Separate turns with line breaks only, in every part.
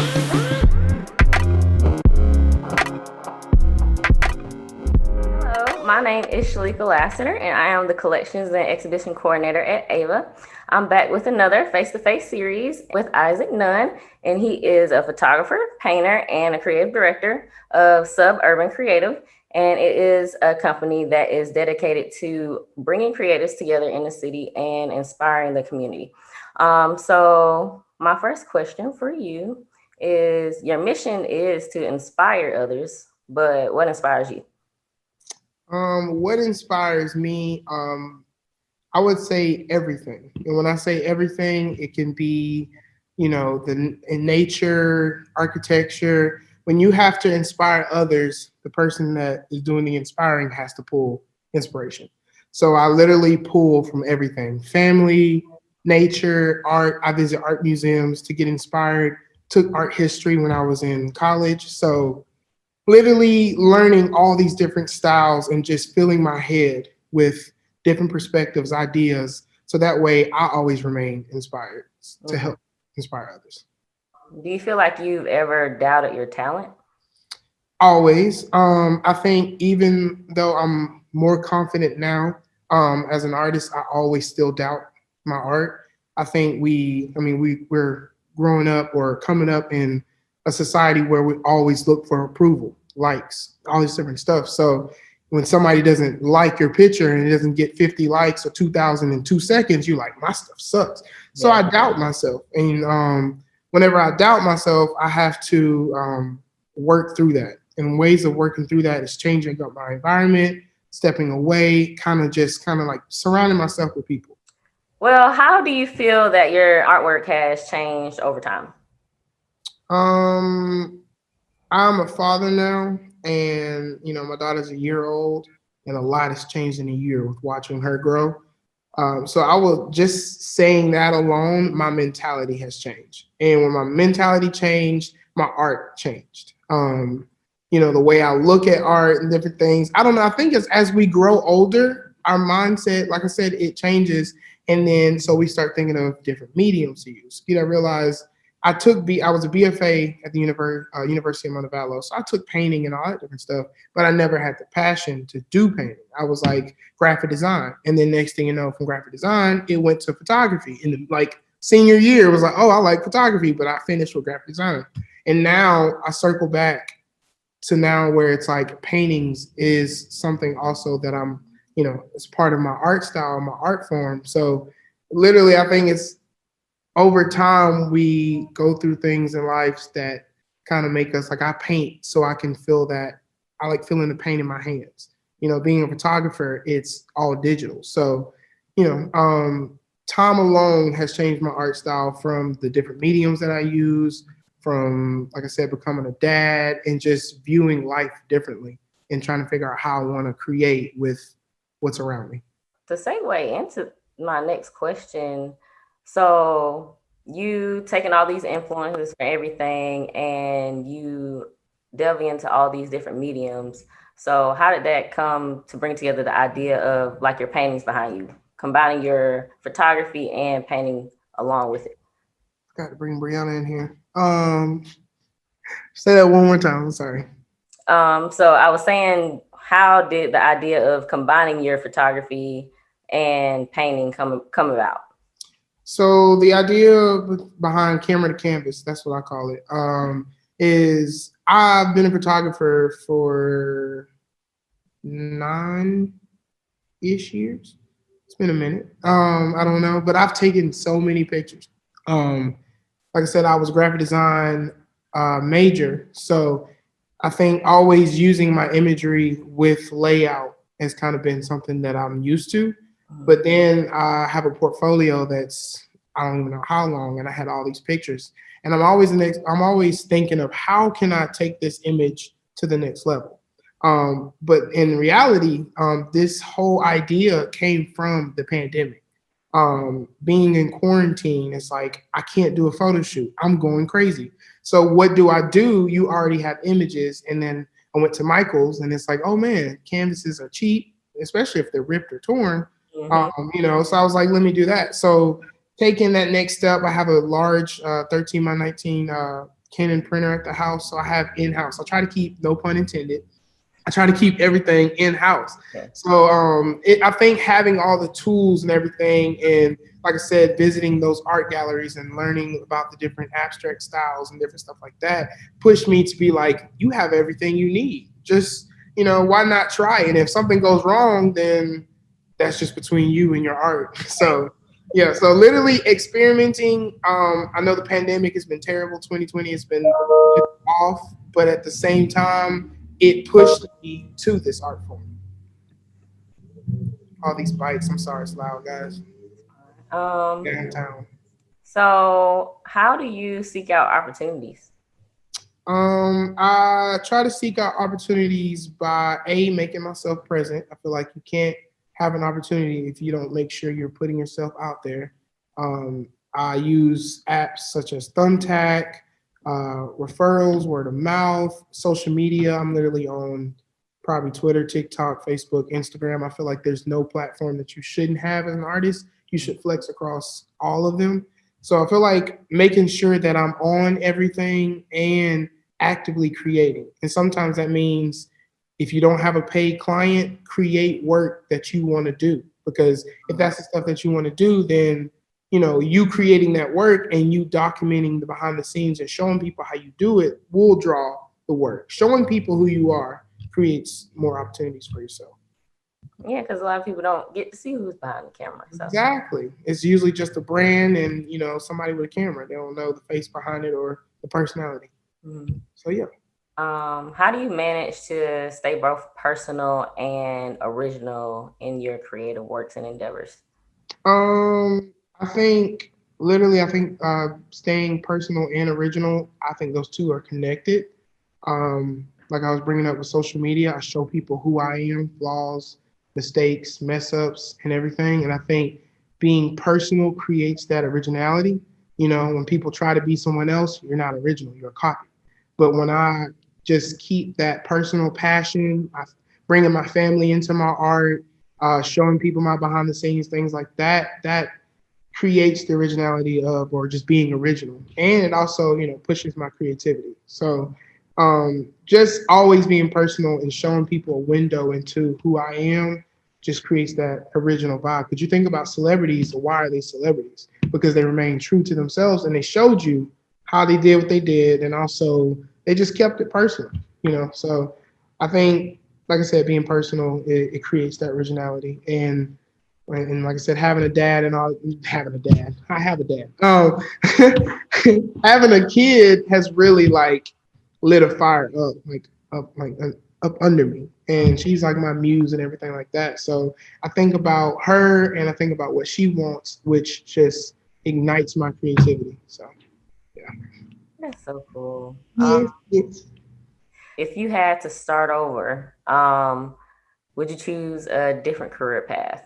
Hello, my name is Sheleka Laseter, and I am the Collections and Exhibition Coordinator at AEIVA. I'm back with another face-to-face series with Isaac Nunn, and he is a photographer, painter, and a creative director of Suburban Creative. And it is a company that is dedicated to bringing creatives together in the city and inspiring the community. So my first question for you is, your mission is to inspire others, but what inspires you?
What inspires me? I would say everything. And when I say everything, it can be, in nature, architecture. When you have to inspire others, the person that is doing the inspiring has to pull inspiration. So I literally pull from everything: family, nature, art. I visit art museums to get inspired. Took art history when I was in college. So literally learning all these different styles and just filling my head with different perspectives, ideas. So that way I always remain inspired to
Mhm.
help inspire others.
Do you feel like you've ever doubted your talent?
Always. I think even though I'm more confident now, as an artist, I always still doubt my art. I think we're growing up or coming up in a society where we always look for approval, likes, all this different stuff. So when somebody doesn't like your picture and it doesn't get 50 likes or 2,000 in 2 seconds, you're like, my stuff sucks. So
Yeah.
I doubt myself. And whenever I doubt myself, I have to work through that. And ways of working through that is changing up my environment, stepping away, kind of like surrounding myself with people.
Well, how do you feel that your artwork has changed over time?
Um, I'm a father now, and my daughter's a year old, and a lot has changed in a year with watching her grow. So I will just saying that alone, my mentality has changed, and when my mentality changed, my art changed. The way I look at art and different things. I don't know. I think as we grow older, our mindset, like I said, it changes, and then so we start thinking of different mediums to use. Realize I was a BFA at the University of Montevallo, so I took painting and all that different stuff, but I never had the passion to do painting. I was like graphic design, and then next thing you know, from graphic design, it went to photography. In the like senior year, it was like, oh, I like photography, but I finished with graphic design, and now I circle back to now where it's like paintings is something also that it's part of my art style, my art form. So literally, I think it's over time we go through things in life that kind of make us like I paint so I can feel that I like feeling the paint in my hands. Being a photographer, it's all digital. So, time alone has changed my art style from the different mediums that I use, from like I said, becoming a dad and just viewing life differently and trying to figure out how I want to create with what's around me.
To segue into my next question, so you taking all these influences for everything and you delving into all these different mediums. So how did that come to bring together the idea of like your paintings behind you, combining your photography and painting along with it?
Got to bring Brianna in here. Say that one more time. I'm sorry.
So I was saying, how did the idea of combining your photography and painting come about?
So the idea behind camera to canvas, that's what I call it, is I've been a photographer for 9-ish years. It's been a minute. I don't know, but I've taken so many pictures. Um, like I said, I was graphic design major, so I think always using my imagery with layout has kind of been something that I'm used to. But then I have a portfolio that's I don't even know how long, and I had all these pictures. And I'm always thinking of how can I take this image to the next level. But in reality, this whole idea came from the pandemic. Being in quarantine, it's like I can't do a photo shoot. I'm going crazy. So what do I do? You already have images, and then I went to Michael's, and it's like, oh man, canvases are cheap, especially if they're ripped or torn.
Mm-hmm.
So I was like, let me do that. So taking that next step, I have a large 13 by 19 Canon printer at the house, so I have in-house. I try to keep, no pun intended, I try to keep everything in-house.
Yeah.
So I think having all the tools and everything, and like I said, visiting those art galleries and learning about the different abstract styles and different stuff like that pushed me to be like, you have everything you need. Just, why not try? And if something goes wrong, then that's just between you and your art. So yeah, so literally experimenting. I know the pandemic has been terrible. 2020 has been off, but at the same time, it pushed me to this art form. All these bikes. I'm sorry, it's loud, guys.
Um,
Downtown.
so how do you seek out opportunities?
I try to seek out opportunities by making myself present. I feel like you can't have an opportunity if you don't make sure you're putting yourself out there. I use apps such as Thumbtack, referrals, word of mouth, social media. I'm literally on probably Twitter, TikTok, Facebook, Instagram. I feel like there's no platform that you shouldn't have as an artist. You should flex across all of them. So I feel like making sure that I'm on everything and actively creating. And sometimes that means if you don't have a paid client, create work that you want to do. Because if that's the stuff that you want to do, then you creating that work and you documenting the behind the scenes and showing people how you do it will draw the work. Showing people who you are creates more opportunities for yourself.
Yeah, because a lot of people don't get to see who's behind the camera. So.
Exactly. It's usually just a brand and somebody with a camera. They don't know the face behind it or the personality. Mm-hmm. So yeah.
How do you manage to stay both personal and original in your creative works and endeavors?
I think literally, staying personal and original, I think those two are connected. Like I was bringing up with social media, I show people who I am, flaws, mistakes, mess ups, and everything. And I think being personal creates that originality. When people try to be someone else, you're not original, you're a copy. But when I just keep that personal passion, bringing my family into my art, showing people my behind the scenes, things like that, that creates the originality of, or just being original. And it also, pushes my creativity. So just always being personal and showing people a window into who I am just creates that original vibe. Because you think about celebrities, why are they celebrities? Because they remain true to themselves and they showed you how they did what they did, and also they just kept it personal, So I think, like I said, being personal, it creates that originality. And like I said, having a dad and all, having a dad, I have a dad. Having a kid has really lit a fire up under me, and she's like my muse and everything like that. So I think about her and I think about what she wants, which just ignites my creativity. So yeah,
that's so cool.
Yes.
If you had to start over, would you choose a different career path?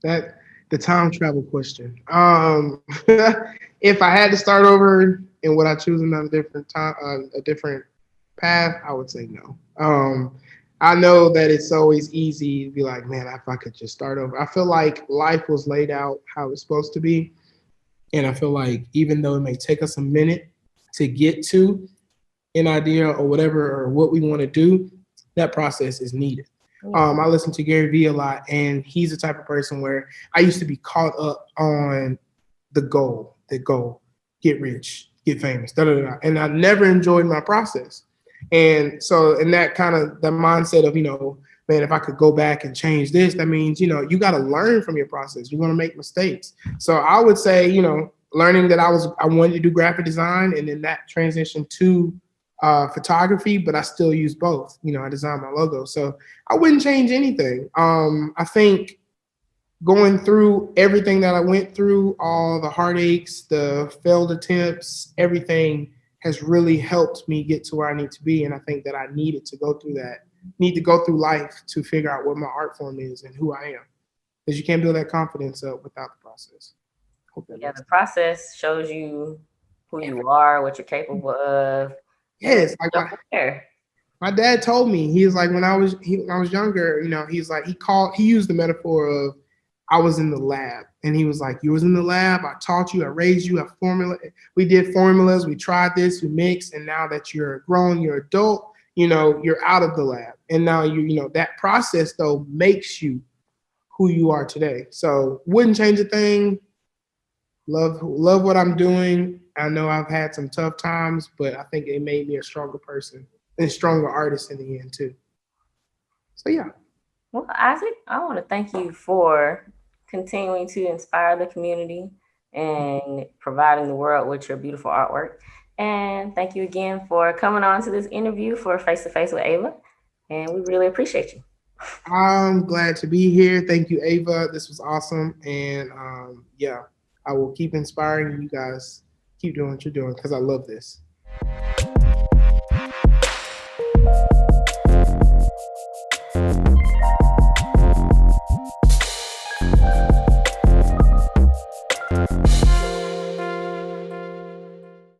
That the time travel question. If I had to start over and would I choose another different time, a different path, I would say no. I know that it's always easy to be like, man, if I could just start over. I feel like life was laid out how it's supposed to be. And I feel like even though it may take us a minute to get to an idea or whatever, or what we want to do, that process is needed. I listen to Gary Vee a lot, and he's the type of person where I used to be caught up on the goal, get rich, get famous, and I never enjoyed my process. And so in that kind of the mindset of, man, if I could go back and change this, that means, you got to learn from your process. You're going to make mistakes. So I would say, learning that I wanted to do graphic design, and then that transition to photography, but I still use both. I design my logo. So I wouldn't change anything. I think going through everything that I went through, all the heartaches, the failed attempts, everything has really helped me get to where I need to be. And I think that I needed to go through that, need to go through life to figure out what my art form is and who I am. Because you can't build that confidence up without the process.
The process shows you who you are, what you're capable of.
Yes, my dad told me, he was like, when I was younger, he's like, he used the metaphor of, I was in the lab. And he was like, you was in the lab, I taught you, I raised you, I formula. We did formulas, we tried this, we mixed, and now that you're grown, you're adult, you're out of the lab. And now that process though makes you who you are today. So wouldn't change a thing. Love what I'm doing. I know I've had some tough times, but I think it made me a stronger person and a stronger artist in the end too. So yeah.
Well, Isaac, I want to thank you for continuing to inspire the community and providing the world with your beautiful artwork. And thank you again for coming on to this interview for Face to Face with Ava. And we really appreciate you.
I'm glad to be here. Thank you, Ava. This was awesome. And yeah, I will keep inspiring you guys. Keep doing what you're doing because I love this.